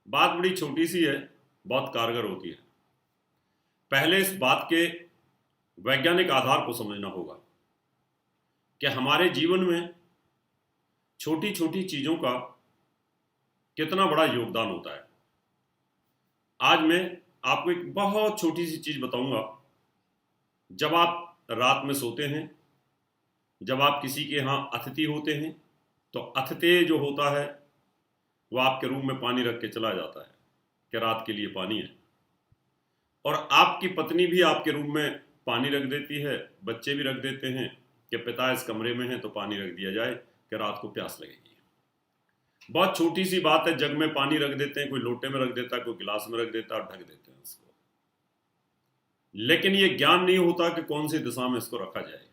बात बड़ी छोटी सी है, बहुत कारगर होती है। पहले इस बात के वैज्ञानिक आधार को समझना होगा कि हमारे जीवन में छोटी छोटी चीज़ों का कितना बड़ा योगदान होता है। आज मैं आपको एक बहुत छोटी सी चीज़ बताऊंगा। जब आप रात में सोते हैं, जब आप किसी के यहाँ अतिथि होते हैं, तो अतिथि जो होता है वो आपके रूम में पानी रख के चला जाता है कि रात के लिए पानी है। और आपकी पत्नी भी आपके रूम में पानी रख देती है, बच्चे भी रख देते हैं कि पिता इस कमरे में है तो पानी रख दिया जाए कि रात को प्यास लगेगी। बहुत छोटी सी बात है, जग में पानी रख देते हैं, कोई लोटे में रख देता है, कोई गिलास में रख देता है और ढक देते हैं उसको। लेकिन ये ज्ञान नहीं होता कि कौन सी दिशा में इसको रखा जाए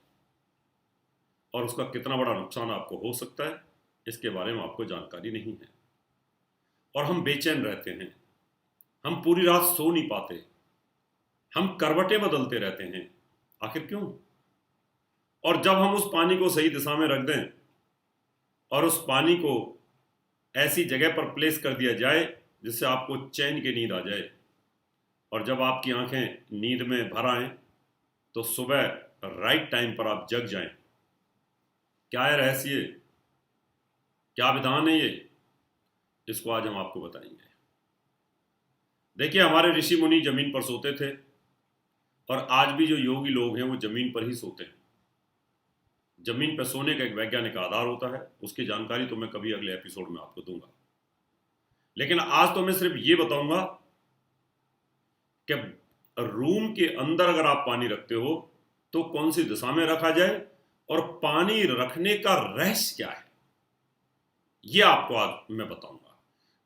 और उसका कितना बड़ा नुकसान आपको हो सकता है, इसके बारे में आपको जानकारी नहीं है। और हम बेचैन रहते हैं, हम पूरी रात सो नहीं पाते, हम करवटें बदलते रहते हैं। आखिर क्यों? और जब हम उस पानी को सही दिशा में रख दें और उस पानी को ऐसी जगह पर प्लेस कर दिया जाए जिससे आपको चैन की नींद आ जाए, और जब आपकी आंखें नींद में भर आएं तो सुबह राइट टाइम पर आप जग जाएं। क्या है रहस्य, क्या विधान है ये, इसको आज हम आपको बताएंगे। देखिए, हमारे ऋषि मुनि जमीन पर सोते थे और आज भी जो योगी लोग हैं वो जमीन पर ही सोते हैं। जमीन पर सोने का एक वैज्ञानिक आधार होता है, उसकी जानकारी तो मैं कभी अगले एपिसोड में आपको दूंगा। लेकिन आज तो मैं सिर्फ ये बताऊंगा कि रूम के अंदर अगर आप पानी रखते हो तो कौन सी दिशा में रखा जाए और पानी रखने का रहस्य क्या है, ये आपको आज मैं बताऊंगा।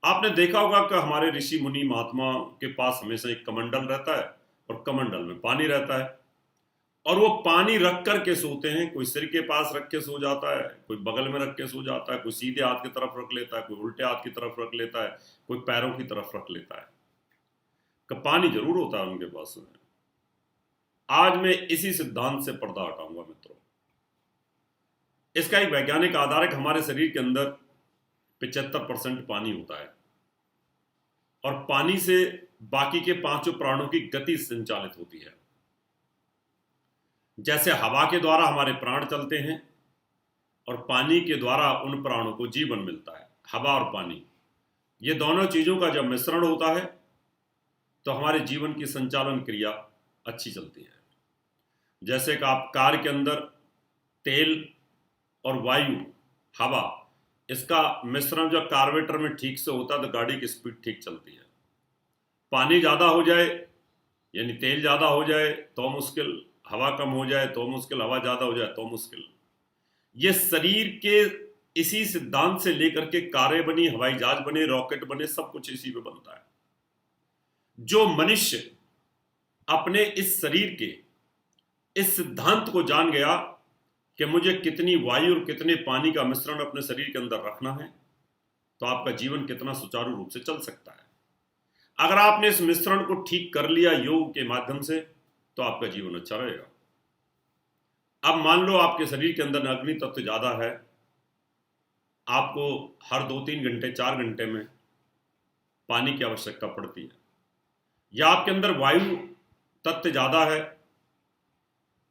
आपने देखा होगा कि हमारे ऋषि मुनि महात्मा के पास हमेशा एक कमंडल रहता है और कमंडल में पानी रहता है और वो पानी रख कर के सोते हैं। कोई सिर के पास रख के सो जाता है, कोई बगल में रख के सो जाता है, कोई सीधे हाथ की तरफ रख लेता है, कोई उल्टे हाथ की तरफ रख लेता है, कोई पैरों की तरफ रख लेता है। कि पानी जरूर होता है उनके पास में। आज मैं इसी सिद्धांत से पर्दा हटाऊंगा मित्रों। इसका एक वैज्ञानिक आधार है कि हमारे शरीर के अंदर 75% पानी होता है और पानी से बाकी के पांचों प्राणों की गति संचालित होती है। जैसे हवा के द्वारा हमारे प्राण चलते हैं और पानी के द्वारा उन प्राणों को जीवन मिलता है। हवा और पानी, ये दोनों चीजों का जब मिश्रण होता है तो हमारे जीवन की संचालन क्रिया अच्छी चलती है। जैसे कि आप कार के अंदर तेल और वायु, हवा, इसका मिश्रण जब कार्बोरेटर में ठीक से होता है तो गाड़ी की स्पीड ठीक चलती है। पानी ज़्यादा हो जाए यानी तेल ज़्यादा हो जाए तो मुश्किल, हवा कम हो जाए तो मुश्किल, हवा ज़्यादा हो जाए तो मुश्किल। ये शरीर के इसी सिद्धांत से लेकर के कारें बनी, हवाई जहाज बने, रॉकेट बने, सब कुछ इसी पे बनता है। जो मनुष्य अपने इस शरीर के इस सिद्धांत को जान गया कि मुझे कितनी वायु और कितने पानी का मिश्रण अपने शरीर के अंदर रखना है, तो आपका जीवन कितना सुचारू रूप से चल सकता है। अगर आपने इस मिश्रण को ठीक कर लिया योग के माध्यम से तो आपका जीवन अच्छा रहेगा। अब मान लो आपके शरीर के अंदर अग्नि तत्व ज्यादा है, आपको हर 2-3 घंटे 4 घंटे में पानी की आवश्यकता पड़ती है, या आपके अंदर वायु तत्व ज्यादा है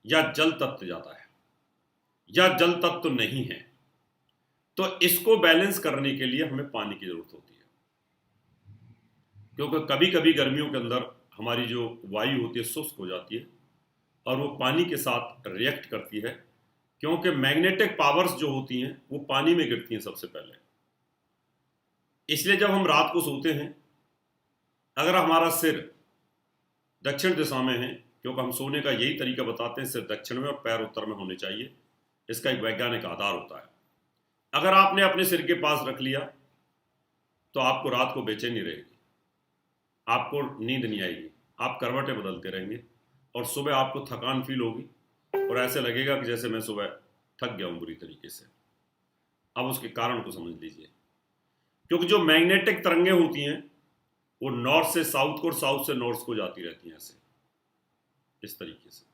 या जल तत्व ज्यादा है या जल तत्व नहीं है, तो इसको बैलेंस करने के लिए हमें पानी की जरूरत होती है। क्योंकि कभी कभी गर्मियों के अंदर हमारी जो वायु होती है शुष्क हो जाती है और वो पानी के साथ रिएक्ट करती है, क्योंकि मैग्नेटिक पावर्स जो होती हैं वो पानी में गिरती हैं सबसे पहले। इसलिए जब हम रात को सोते हैं, अगर हमारा सिर दक्षिण दिशा में है, क्योंकि हम सोने का यही तरीका बताते हैं, सिर दक्षिण में और पैर उत्तर में होने चाहिए, इसका एक वैज्ञानिक आधार होता है। अगर आपने अपने सिर के पास रख लिया तो आपको रात को बेचैनी रहेगी, आपको नींद नहीं आएगी, आप करवटें बदलते रहेंगे और सुबह आपको थकान फील होगी और ऐसे लगेगा कि जैसे मैं सुबह थक गया हूं बुरी तरीके से। अब उसके कारण को समझ लीजिए। क्योंकि जो मैग्नेटिक तरंगें होती हैं वो नॉर्थ से साउथ को और साउथ से नॉर्थ को जाती रहती हैं, ऐसे इस तरीके से।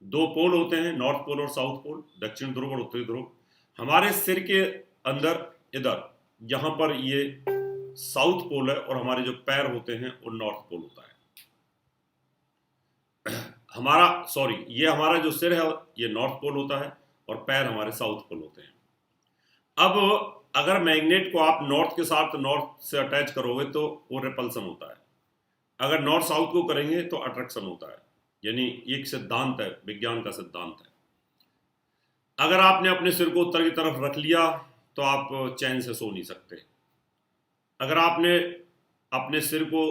2 पोल होते हैं, नॉर्थ पोल और साउथ पोल, दक्षिण ध्रुव और उत्तरी ध्रुव। हमारे सिर के अंदर इधर यहाँ पर ये साउथ पोल है और हमारे जो पैर होते हैं वो नॉर्थ पोल होता है। ये हमारा जो सिर है ये नॉर्थ पोल होता है और पैर हमारे साउथ पोल होते हैं। अब अगर मैग्नेट को आप नॉर्थ के साथ नॉर्थ से अटैच करोगे तो वो रिपल्सन होता है, अगर नॉर्थ साउथ को करेंगे तो अट्रैक्शन होता है। यानी एक सिद्धांत है, विज्ञान का सिद्धांत है। अगर आपने अपने सिर को उत्तर की तरफ रख लिया तो आप चैन से सो नहीं सकते। अगर आपने अपने सिर को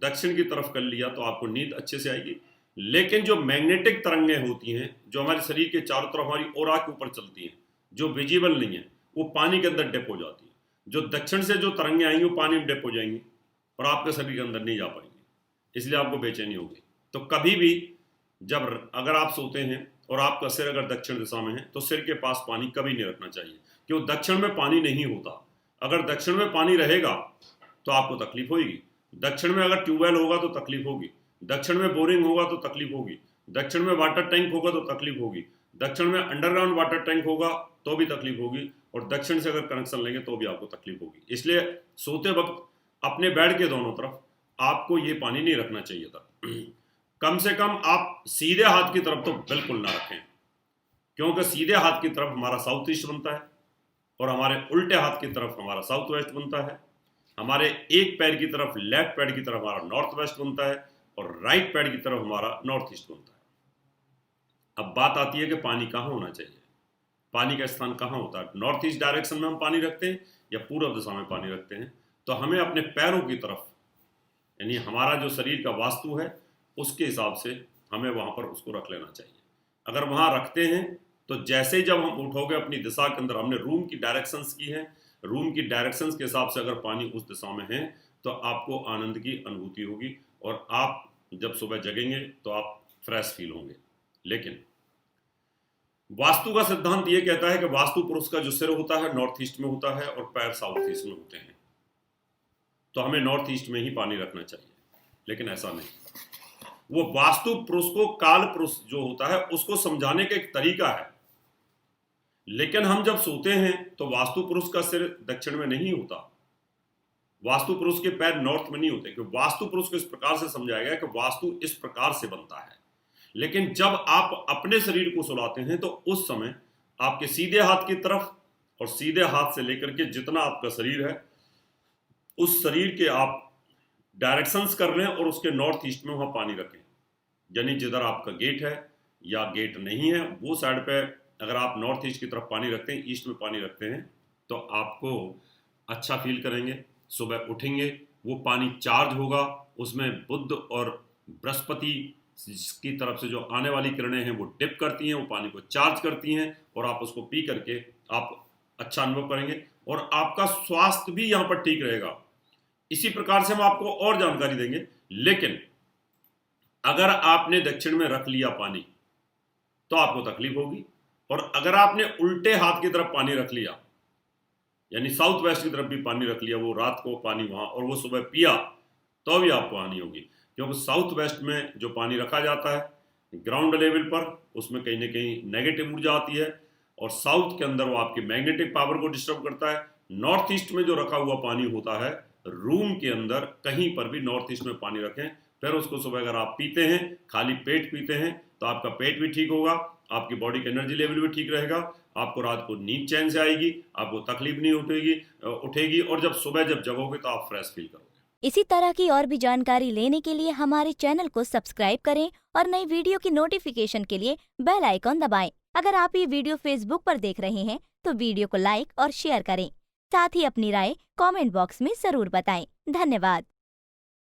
दक्षिण की तरफ कर लिया तो आपको नींद अच्छे से आएगी। लेकिन जो मैग्नेटिक तरंगें होती हैं जो हमारे शरीर के चारों तरफ हमारी ओरा के ऊपर चलती हैं, जो विजिबल नहीं है, वो पानी के अंदर डिप हो जाती है। जो दक्षिण से जो तरंगें आएंगी वो पानी में डिप हो जाएंगी और आपके शरीर के अंदर नहीं जा पाएंगी, इसलिए आपको बेचैनी होगी। तो कभी भी अगर आप सोते हैं और आपका सिर अगर दक्षिण दिशा में है तो सिर के पास पानी कभी नहीं रखना चाहिए, क्योंकि दक्षिण में पानी नहीं होता। अगर दक्षिण में पानी रहेगा तो आपको तकलीफ होगी। दक्षिण में अगर ट्यूबवेल होगा तो तकलीफ होगी, दक्षिण में बोरिंग होगा तो तकलीफ होगी, दक्षिण में वाटर टैंक होगा तो तकलीफ होगी, दक्षिण में अंडरग्राउंड वाटर टैंक होगा तो भी तकलीफ होगी, और दक्षिण से अगर कनेक्शन लेंगे तो भी आपको तकलीफ होगी। इसलिए सोते वक्त अपने बेड के दोनों तरफ आपको ये पानी नहीं रखना चाहिए था। कम से कम आप सीधे हाथ की तरफ तो बिल्कुल ना रखें, क्योंकि सीधे हाथ की तरफ हमारा साउथ ईस्ट बनता है और हमारे उल्टे हाथ की तरफ हमारा साउथ वेस्ट बनता है। हमारे एक पैर की तरफ, लेफ्ट पैर की तरफ हमारा नॉर्थ वेस्ट बनता है और राइट पैर की तरफ हमारा नॉर्थ ईस्ट बनता है। अब बात आती है कि पानी कहाँ होना चाहिए, पानी का स्थान कहाँ होता है। नॉर्थ ईस्ट डायरेक्शन में हम पानी रखते हैं या पूर्व दिशा में पानी रखते हैं, तो हमें अपने पैरों की तरफ, यानी हमारा जो शरीर का वास्तु है उसके हिसाब से हमें वहाँ पर उसको रख लेना चाहिए। अगर वहाँ रखते हैं तो जैसे ही जब हम उठोगे अपनी दिशा के अंदर, हमने रूम की डायरेक्शंस की है, रूम की डायरेक्शंस के हिसाब से अगर पानी उस दिशा में है तो आपको आनंद की अनुभूति होगी और आप जब सुबह जगेंगे तो आप फ्रेश फील होंगे। लेकिन वास्तु का सिद्धांत ये कहता है कि वास्तु पुरुष का जो सिर होता है नॉर्थ ईस्ट में होता है और पैर साउथ ईस्ट में होते हैं, तो हमें नॉर्थ ईस्ट में ही पानी रखना चाहिए। लेकिन ऐसा नहीं, वो वास्तु पुरुष को, काल पुरुष जो होता है उसको समझाने का एक तरीका है। लेकिन हम जब सोते हैं तो वास्तु पुरुष का सिर दक्षिण में नहीं होता, वास्तु पुरुष के पैर नॉर्थ में नहीं होते, क्योंकि वास्तु पुरुष को इस प्रकार से समझाया गया कि वास्तु इस प्रकार से बनता है। लेकिन जब आप अपने शरीर को सुलाते हैं तो उस समय आपके सीधे हाथ की तरफ और सीधे हाथ से लेकर के जितना आपका शरीर है उस शरीर के आप डायरेक्शंस कर रहे हैं और उसके नॉर्थ ईस्ट में वहां पानी रखें। यानी जिधर आपका गेट है या गेट नहीं है वो साइड पे अगर आप नॉर्थ ईस्ट की तरफ पानी रखते हैं, ईस्ट में पानी रखते हैं, तो आपको अच्छा फील करेंगे। सुबह उठेंगे वो पानी चार्ज होगा, उसमें बुध और बृहस्पति की तरफ से जो आने वाली किरणें हैं वो डिप करती हैं, वो पानी को चार्ज करती हैं और आप उसको पी करके आप अच्छा अनुभव करेंगे और आपका स्वास्थ्य भी यहाँ पर ठीक रहेगा। इसी प्रकार से हम आपको और जानकारी देंगे। लेकिन अगर आपने दक्षिण में रख लिया पानी तो आपको तकलीफ होगी, और अगर आपने उल्टे हाथ की तरफ पानी रख लिया, यानी साउथ वेस्ट की तरफ भी पानी रख लिया, वो रात को पानी वहां और वो सुबह पिया, तो भी आपको हानि होगी। क्योंकि साउथ वेस्ट में जो पानी रखा जाता है ग्राउंड लेवल पर, उसमें कहीं ना कहीं नेगेटिव ऊर्जा आती है और साउथ के अंदर वो आपकी मैग्नेटिक पावर को डिस्टर्ब करता है। नॉर्थ ईस्ट में जो रखा हुआ पानी होता है, रूम के अंदर कहीं पर भी नॉर्थ ईस्ट में पानी रखें, फिर उसको सुबह अगर आप पीते हैं, खाली पेट पीते हैं, तो आपका पेट भी ठीक होगा, आपकी बॉडी का एनर्जी लेवल भी ठीक रहेगा, आपको रात को नींद चैन से आएगी, आपको तकलीफ नहीं उठेगी और जब सुबह जगोगे तो आप फ्रेश फील करोगे। इसी तरह की और भी जानकारी लेने के लिए हमारे चैनल को सब्सक्राइब करें और नई वीडियो की नोटिफिकेशन के लिए बेल आइकॉन दबाएं। अगर आप ये वीडियो फेसबुक पर देख रहे हैं तो वीडियो को लाइक और शेयर करें। साथ ही अपनी राय कमेंट बॉक्स में जरूर बताएं। धन्यवाद।